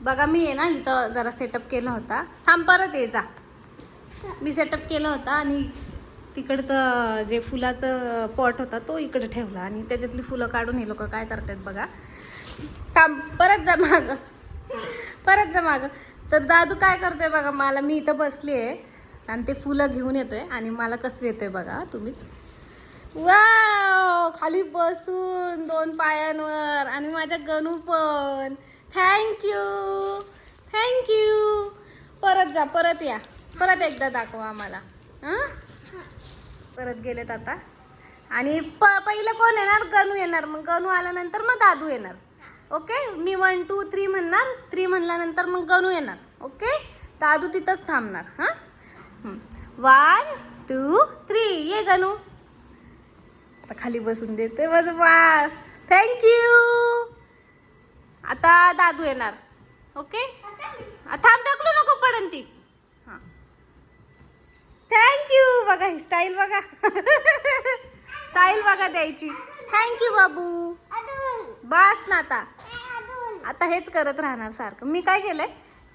बघा मी आहे ना इथं जरा सेटअप केला होता. थांब परत ये जा. मी सेटअप केला होता आणि तिकडचं जे फुलाचं पॉट होता तो इकडे ठेवला आणि त्याच्यातली फुलं काढून हे लोक काय करतात बघा. थांब परत जा मागं, परत जा मागं. तर दादू काय करतोय बघा, मला मी इथं बसली आहे आणि ते फुलं घेऊन येतोय आणि मला कसं येतोय बघा तुम्हीच. वाव, खाली बसून 2 पायांवर आणि माझ्या गणू पण. Thank you thank you. परत जा, परत या, परत एकदा दाखवा आम्हाला. हां परत गेलेत आता आणि पहिलं कोण येणार? गणू येणार. मग गणू आल्यानंतर मग दादू येणार. ओके, मी 1 2 3 म्हणणार. 3 म्हणल्यानंतर मग गणू येणार. ओके, दादू तिथंच थांबणार. हां 1 2 3 ये गणू. आता खाली बसून देते माझं बाळ. थँक्यू. आता दादू येणार. ओके, थांब, टाकलो नको पडन ती. हां थँक्यू. बघा ही स्टाईल बघा. स्टाईल बघा द्यायची. थँक्यू बाबू. बस ना आता, आता हेच करत राहणार सारखं. मी काय केलंय,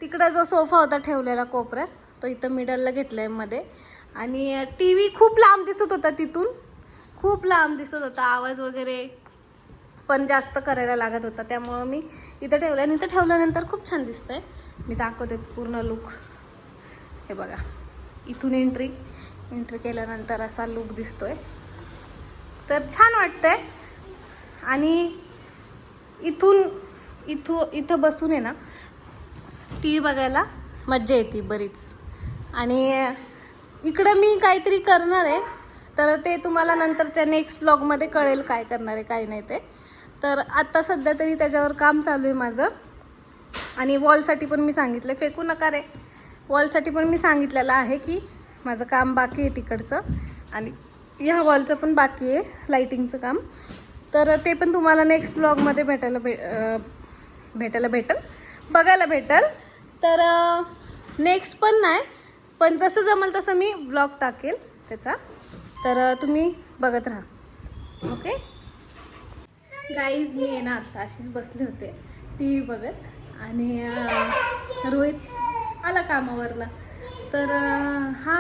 तिकडं जो सोफा होता ठेवलेला कोपऱ्यात तो इथं मिडलला घेतलाय मध्ये. आणि टी व्ही खूप लांब दिसत होता, तिथून खूप लांब दिसत होता. आवाज वगैरे पण जास्त करायला लागत होता, त्यामुळं मी इथं ठेवलं. आणि इथं ठेवल्यानंतर खूप छान दिसतंय. मी दाखवते पूर्ण लुक. हे बघा, इथून एंट्री केल्यानंतर असा लुक दिसतोय. तर छान वाटतंय. आणि इथं बसून आहे ना टी व्ही बघायला मज्जा येते बरीच. आणि इकडं मी काहीतरी करणार आहे, तर ते तुम्हाला नंतरच्या नेक्स्ट ब्लॉगमध्ये कळेल काय करणार आहे काय नाही ते. तर आत्ता सध्या तरी त्याच्यावर काम चालू आहे माझं. आणि वॉलसाठी पण मी सांगितलं, फेकू नका रे. वॉलसाठी पण मी सांगितलेलं आहे की माझं काम बाकी आहे तिकडचं आणि ह्या वॉलचं पण बाकी आहे, लाईटिंगचं काम. तर ते पण तुम्हाला नेक्स्ट ब्लॉगमध्ये बघायला भेटेल. तर नेक्स्ट पण नाही, पण जसं जमेल तसं मी ब्लॉग टाकेल त्याचा. तर तुम्ही बघत राहा. ओके गाईज, मी आहे ना आत्ता अशीच बसले होते टी व्ही बघत आणि रोहित आला कामावरनं. तर हा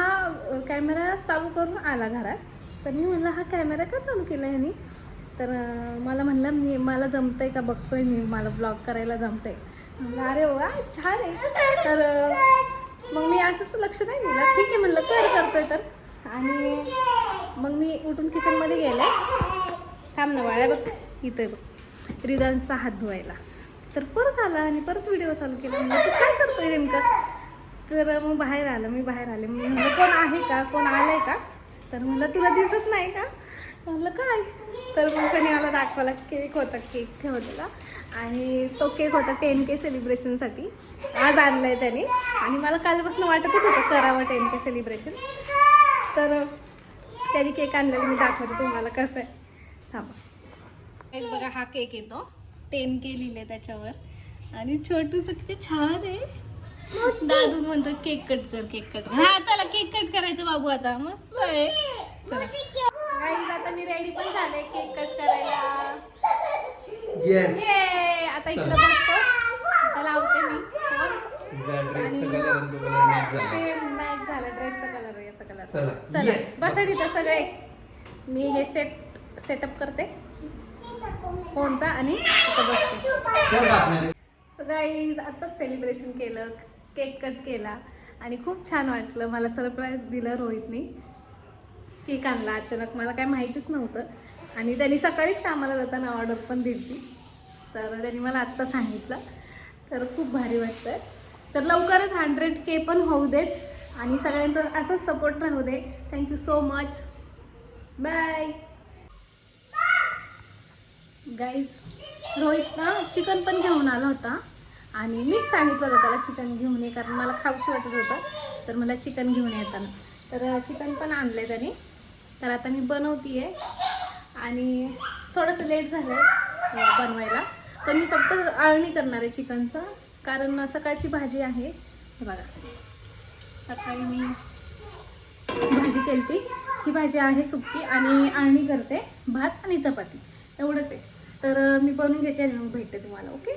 कॅमेरा चालू करून आला घरात. तर मी म्हणलं हा कॅमेरा का चालू केला आहे ह्यानी? तर मला म्हणलं मला जमतंय का बघतोय मी, मला ब्लॉग करायला जमतंय. म्हणलं अरे वा छान आहे. तर मग मी असंच लक्ष नाही दिलं. ठीक आहे म्हणलं करतोय तर. आणि मग मी उठून किचनमध्ये गेले. थांब ना बाळा, बघ इथं बघ रिदांचा हात धुवायला. तर परत आला आणि परत व्हिडिओ चालू केला. म्हणलं तू काय करतोय नेमकं? तर मग बाहेर आलं, मी बाहेर आले. मी म्हणलं कोण आहे का, कोण आलं आहे का? तर म्हणलं तुला दिसत नाही का? म्हणलं काय? तर मग त्यांनी मला दाखवला केक होता, केक ठेवलेला. आणि तो केक होता 10K सेलिब्रेशनसाठी. आज आणलं आहे त्याने आणि मला कालपासून वाटतच होतं करावं 10K सेलिब्रेशन. तर त्याने केक आणलेला, मी दाखवते तुम्हाला कसं आहे. थांबा, एक बघा हा केक येतो, 10K लिहिले त्याच्यावर आणि छोटूसं किती छान आहे. दादू म्हणतो केक कट कर, केक कट कर. हा चला केक कट करायचं बाबू आता. मस्त आहे. चला गाईज, आता मी रेडी पण झाले केक कट करायला. येस, आता इकडे बसतो, आता लावते मी सेम मॅच झाला. ड्रेसचा कलर, याचा कलर. चला बसा तिथं सगळे. मी हे सेटअप करते फोनचा आणि तिथं बसते. सो गाईज, आत्ताच सेलिब्रेशन केलं, केक कट केला आणि खूप छान वाटलं. मला सरप्राईज दिलं रोहितनी. केक आणला अचानक, मला काय माहितीच नव्हतं. आणि त्यांनी सकाळीच कामाला जाताना ऑर्डर पण दिली. तर त्यांनी मला आत्ता सांगितलं. तर खूप भारी वाटतं. तर लवकरच 100K पण होऊ देत आणि सगळ्यांचा असाच सपोर्ट राहू दे. Thank you so much. Bye guys. Rohit ना चिकन पण घेऊन आला होता आणि मीच सांगितलं होतं त्याला चिकन घेऊन ये, कारण मला खाऊशी वाटत होतं. तर मला चिकन घेऊन येताना तर चिकन पण आणलं आहे त्याने. तर आता मी बनवते आहे आणि थोडंसं लेट झालं आहे बनवायला. पण मी फक्त आळणी करणार आहे चिकनचं, कारण सकाळची भाजी आहे. बघा सकाळी मी भाजी केली ती, ही भाजी आहे सुक्की आणि आळणी करते, भात आणि चपाती एवढंच आहे. तर मी बनवून घेते आणि मग भेटते तुम्हाला. ओके.